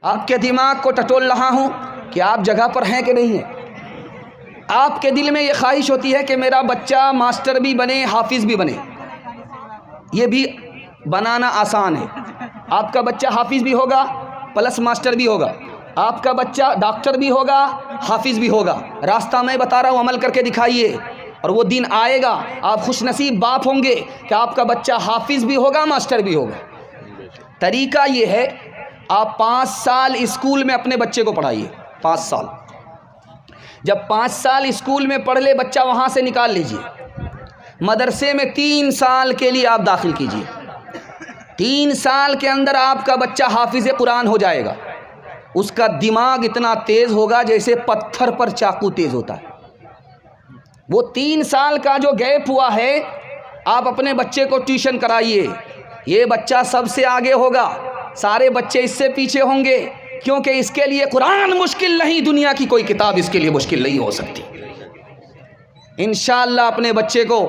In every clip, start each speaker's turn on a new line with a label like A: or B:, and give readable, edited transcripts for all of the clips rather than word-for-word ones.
A: आपके दिमाग को टटोल रहा हूँ कि आप जगह पर हैं कि नहीं हैं। आपके दिल में ये ख्वाहिश होती है कि मेरा बच्चा मास्टर भी बने, हाफिज़ भी बने। ये भी बनाना आसान है। आपका बच्चा हाफिज़ भी होगा प्लस मास्टर भी होगा, आपका बच्चा डॉक्टर भी होगा हाफिज़ भी होगा। रास्ता मैं बता रहा हूँ, अमल करके दिखाइए और वो दिन आएगा, आप खुशनसीब बाप होंगे कि आपका बच्चा हाफिज़ भी होगा मास्टर भी होगा। तरीका ये है, आप 5 साल स्कूल में अपने बच्चे को पढ़ाइए। 5 साल, जब 5 साल स्कूल में पढ़ ले बच्चा, वहाँ से निकाल लीजिए। मदरसे में 3 साल के लिए आप दाखिल कीजिए। 3 साल के अंदर आपका बच्चा हाफिज़ कुरान हो जाएगा। उसका दिमाग इतना तेज़ होगा जैसे पत्थर पर चाकू तेज़ होता है। वो 3 साल का जो गैप हुआ है, आप अपने बच्चे को ट्यूशन कराइए। ये बच्चा सबसे आगे होगा, सारे बच्चे इससे पीछे होंगे, क्योंकि इसके लिए कुरान मुश्किल नहीं, दुनिया की कोई किताब इसके लिए मुश्किल नहीं हो सकती। इंशाअल्लाह अपने बच्चे को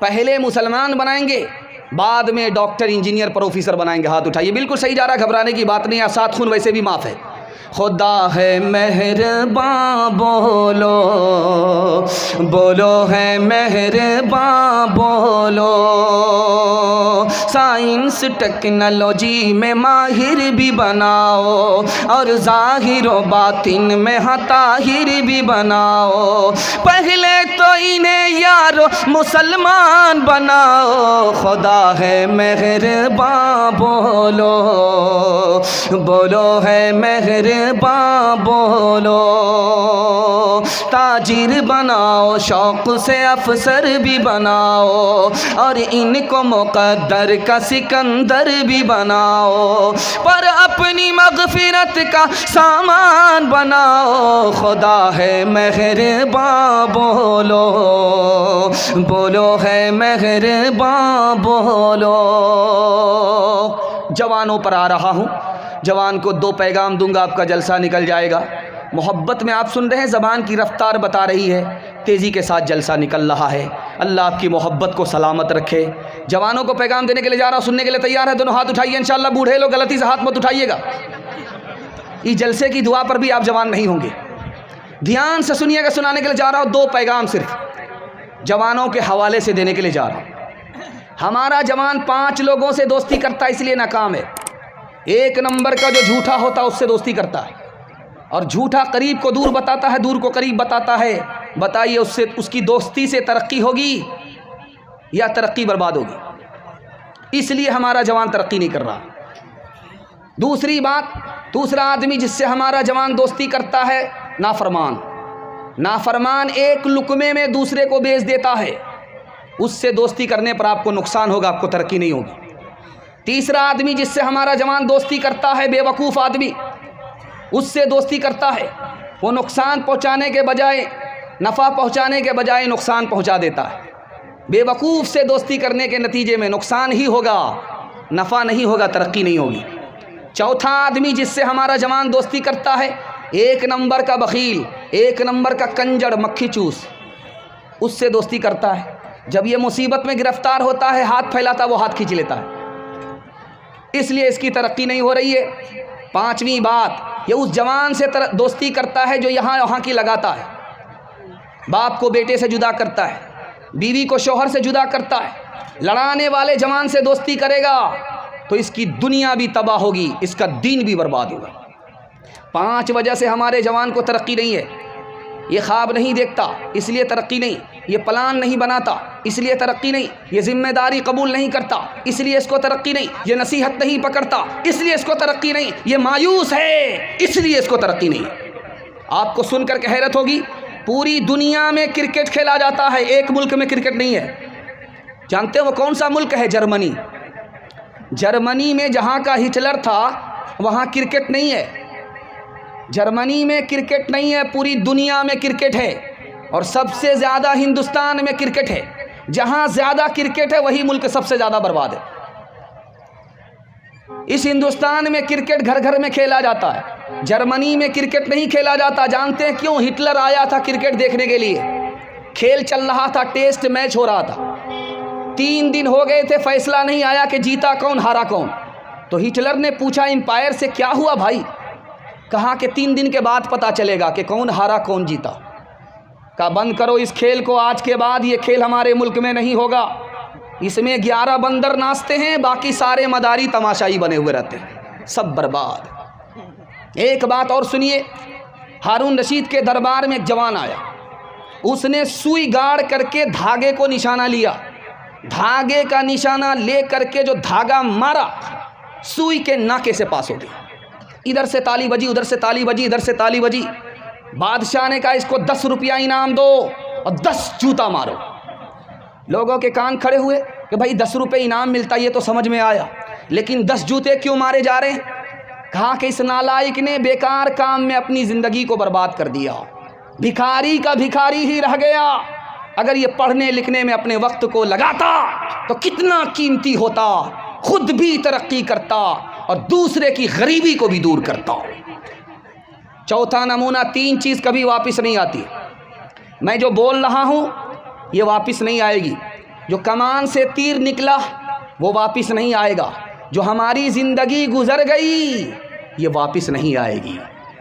A: पहले मुसलमान बनाएंगे, बाद में डॉक्टर, इंजीनियर, प्रोफेसर बनाएंगे। हाथ उठाइए, बिल्कुल सही जा रहा है, घबराने की बात नहीं है। 7 खून वैसे भी माफ़ है। खुदा है मेहरबान, बोलो बोलो है मेहरबान, बोलो। साइंस टेक्नोलॉजी में माहिर भी बनाओ और ज़ाहिर व बातिन में ताहिर भी बनाओ। पहले तो इन्हें यारो मुसलमान बनाओ। खुदा है मेहरबान, बोलो बोलो है मेहरबान, बोलो। ताजिर बनाओ, शौक़ से अफसर भी बनाओ और इनको मुक़द्दर का सिकंदर भी बनाओ, पर अपनी मग़फ़िरत का सामान बनाओ। खुदा है मेहरबान, बोलो बोलो है मेहरबान, बोलो। जवानों पर आ रहा हूँ, जवान को 2 पैगाम दूंगा, आपका जलसा निकल जाएगा। मोहब्बत में आप सुन रहे हैं, ज़बान की रफ्तार बता रही है, तेज़ी के साथ जलसा निकल रहा है। अल्लाह आपकी मोहब्बत को सलामत रखे। जवानों को पैगाम देने के लिए जा रहा हूँ, सुनने के लिए तैयार है? दोनों हाथ उठाइए। इंशाअल्लाह बूढ़े लोग गलती से हाथ मत उठाइएगा, इस जलसे की दुआ पर भी आप जवान नहीं होंगे। ध्यान से सुनिएगा, सुनाने के लिए जा रहा हूँ। 2 पैगाम सिर्फ जवानों के हवाले से देने के लिए जा रहा हूँ। हमारा जवान 5 लोगों से दोस्ती करता है, इसलिए नाकाम है। 1 नंबर का जो झूठा होता है उससे दोस्ती करता है, और झूठा करीब को दूर बताता है, दूर को करीब बताता है। बताइए, उससे उसकी दोस्ती से तरक्की होगी या तरक्की बर्बाद होगी? इसलिए हमारा जवान तरक्की नहीं कर रहा। दूसरी बात, दूसरा आदमी जिससे हमारा जवान दोस्ती करता है, नाफरमान। नाफरमान एक लुकमे में दूसरे को बेच देता है, उससे दोस्ती करने पर आपको नुकसान होगा, आपको तरक्की नहीं होगी। तीसरा आदमी जिससे हमारा जवान दोस्ती करता है, बेवकूफ़ आदमी, उससे दोस्ती करता है। वो नुकसान पहुंचाने के बजाय, नफ़ा पहुंचाने के बजाय नुकसान पहुंचा देता है। बेवकूफ़ से दोस्ती करने के नतीजे में नुकसान ही होगा, नफ़ा नहीं होगा, तरक्की नहीं होगी। चौथा आदमी जिससे हमारा जवान दोस्ती करता है, 1 नंबर का बखील, 1 नंबर का कंजड़, मक्खी चूस, उससे दोस्ती करता है। जब ये मुसीबत में गिरफ्तार होता है, हाथ फैलाता, वो हाथ खींच लेता है, इसलिए इसकी तरक्की नहीं हो रही है। 5वीं बात, ये उस जवान से दोस्ती करता है जो यहाँ वहाँ की लगाता है। बाप को बेटे से जुदा करता है, बीवी को शौहर से जुदा करता है। लड़ाने वाले जवान से दोस्ती करेगा तो इसकी दुनिया भी तबाह होगी, इसका दीन भी बर्बाद होगा। 5 वजह से हमारे जवान को तरक्की नहीं है। ये ख्वाब नहीं देखता, इसलिए तरक्की नहीं। ये प्लान नहीं बनाता, इसलिए तरक्की नहीं। ये जिम्मेदारी कबूल नहीं करता, इसलिए इसको तरक्की नहीं। ये नसीहत नहीं पकड़ता, इसलिए इसको तरक्की नहीं। ये मायूस है, इसलिए इसको तरक्की नहीं। आपको सुनकर के हैरत होगी, पूरी दुनिया में क्रिकेट खेला जाता है, एक मुल्क में क्रिकेट नहीं है। जानते हो वो कौन सा मुल्क है? जर्मनी। जर्मनी में जहाँ का हिटलर था, वहाँ क्रिकेट नहीं है। जर्मनी में क्रिकेट नहीं है, पूरी दुनिया में क्रिकेट है, और सबसे ज़्यादा हिंदुस्तान में क्रिकेट है। जहाँ ज़्यादा क्रिकेट है वही मुल्क सबसे ज़्यादा बर्बाद है। इस हिंदुस्तान में क्रिकेट घर घर में खेला जाता है, जर्मनी में क्रिकेट नहीं खेला जाता। जानते हैं क्यों? हिटलर आया था क्रिकेट देखने के लिए, खेल चल रहा था, टेस्ट मैच हो रहा था। 3 दिन हो गए थे, फैसला नहीं आया कि जीता कौन हारा कौन। तो हिटलर ने पूछा एम्पायर से, क्या हुआ भाई, कहा कि 3 दिन के बाद पता चलेगा कि कौन हारा कौन जीता। कहा बंद करो इस खेल को, आज के बाद ये खेल हमारे मुल्क में नहीं होगा। इसमें 11 बंदर नाचते हैं, बाकी सारे मदारी तमाशाई बने हुए रहते हैं, सब बर्बाद। एक बात और सुनिए, हारून रशीद के दरबार में एक जवान आया, उसने सुई गाड़ करके धागे को निशाना लिया, धागे का निशाना ले करके जो धागा मारा सुई के नाके से पास हो गया। इधर से ताली बजी, उधर से ताली बजी, इधर से ताली बजी। बादशाह ने कहा इसको 10 रुपया इनाम दो और 10 जूता मारो। लोगों के कान खड़े हुए कि भाई 10 रुपये इनाम मिलता, ये तो समझ में आया, लेकिन 10 जूते क्यों मारे जा रहे हैं? कहा कि इस नालायक ने बेकार काम में अपनी ज़िंदगी को बर्बाद कर दिया, भिखारी का भिखारी ही रह गया। अगर ये पढ़ने लिखने में अपने वक्त को लगाता तो कितना कीमती होता, खुद भी तरक्की करता और दूसरे की गरीबी को भी दूर करता। चौथा नमूना, 3 चीज़ कभी वापस नहीं आती। मैं जो बोल रहा हूँ ये वापस नहीं आएगी। जो कमान से तीर निकला वो वापस नहीं आएगा। जो हमारी ज़िंदगी गुजर गई ये वापस नहीं आएगी।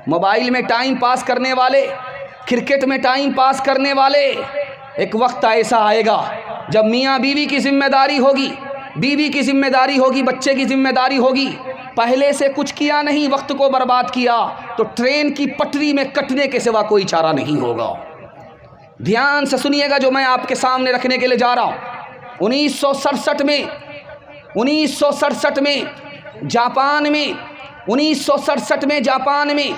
A: मोबाइल में टाइम पास करने वाले, क्रिकेट में टाइम पास करने वाले, एक वक्त ऐसा आएगा जब मियाँ बीवी की जिम्मेदारी होगी, बीवी की जिम्मेदारी होगी, बच्चे की जिम्मेदारी होगी, पहले से कुछ किया नहीं, वक्त को बर्बाद किया, तो ट्रेन की पटरी में कटने के सिवा कोई चारा नहीं होगा। ध्यान से सुनिएगा जो मैं आपके सामने रखने के लिए जा रहा हूँ। 1967 में जापान में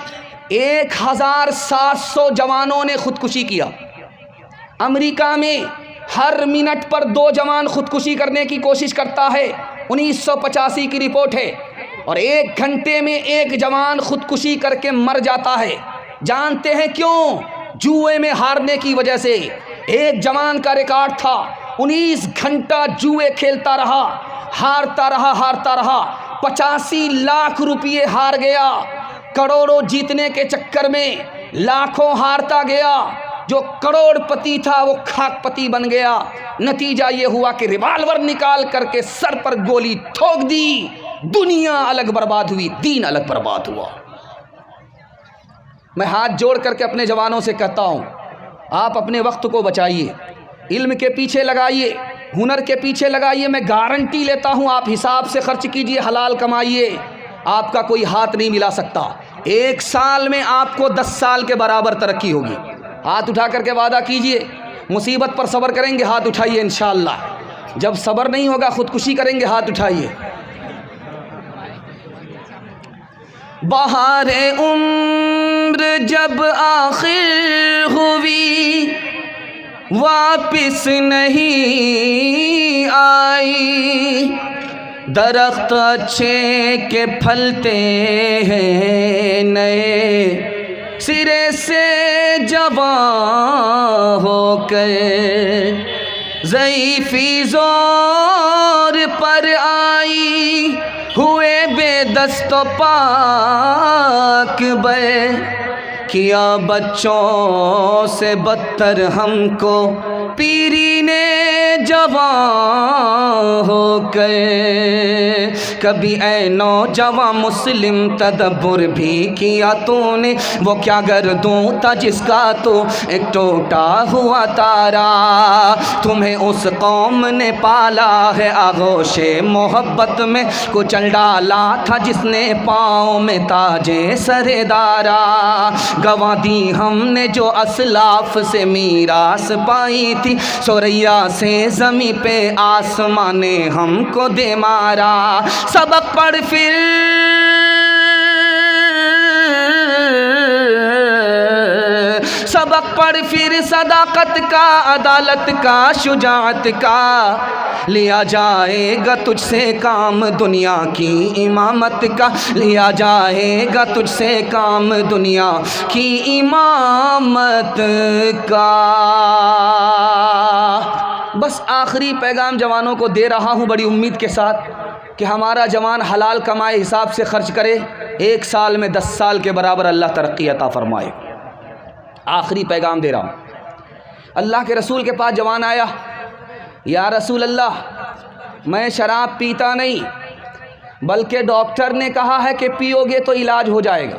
A: 1700 जवानों ने खुदकुशी किया। अमेरिका में हर मिनट पर 2 जवान खुदकुशी करने की कोशिश करता है, 1985 की रिपोर्ट है। और 1 घंटे में 1 जवान खुदकुशी करके मर जाता है। जानते हैं क्यों? जुए में हारने की वजह से। एक जवान का रिकॉर्ड था, 19 घंटा जुए खेलता रहा, हारता रहा, 85 लाख रुपये हार गया। करोड़ों जीतने के चक्कर में लाखों हारता गया। जो करोड़पति था वो खाकपति बन गया। नतीजा ये हुआ कि रिवाल्वर निकाल करके सर पर गोली ठोक दी। दुनिया अलग बर्बाद हुई, दीन अलग बर्बाद हुआ। मैं हाथ जोड़ करके अपने जवानों से कहता हूँ, आप अपने वक्त को बचाइए, इल्म के पीछे लगाइए, हुनर के पीछे लगाइए। मैं गारंटी लेता हूँ आप हिसाब से खर्च कीजिए, हलाल कमाइए, आपका कोई हाथ नहीं मिला सकता। 1 साल में आपको 10 साल के बराबर तरक्की होगी। हाथ उठा करके वादा कीजिए, मुसीबत पर सब्र करेंगे, हाथ उठाइए इंशाअल्लाह। जब सब्र नहीं होगा खुदकुशी करेंगे, हाथ उठाइए। बहारे उम्र जब आखिर हुई वापिस नहीं आई, दरख्त अच्छे के फलते हैं नए सिरे से जवां होकर, ज़ईफ़ी ज़ोर पर आई हुए बेदस्तो पाक बे, किया बच्चों से बदतर हमको पीरी ने जवां होकर। कभी ऐ नौजवां मुस्लिम तदब्बुर भी किया तूने, वो क्या गर्दों था जिसका तो एक टूटा हुआ तारा। तुम्हें उस कौम ने पाला है आगोशे मोहब्बत में, कुचल डाला था जिसने पाँव में ताजे सरेदारा। गवा दी हमने जो असलाफ से मीरास पाई थी, सोरैया से ज़मी पे आसमान ने हमको दे मारा। सबक पढ़ फिर सबक पढ़ फिर सदाकत का, अदालत का, शुजाअत का, लिया जाएगा तुझसे काम दुनिया की इमामत का, लिया जाएगा तुझसे काम दुनिया की इमामत का। बस आखिरी पैगाम जवानों को दे रहा हूँ बड़ी उम्मीद के साथ कि हमारा जवान हलाल कमाए, हिसाब से खर्च करे, 1 साल में 10 साल के बराबर अल्लाह तरक्की अता फरमाए। आखिरी पैगाम दे रहा हूँ। अल्लाह के रसूल के पास जवान आया, या रसूल अल्लाह, मैं शराब पीता नहीं, बल्कि डॉक्टर ने कहा है कि पियोगे तो इलाज हो जाएगा।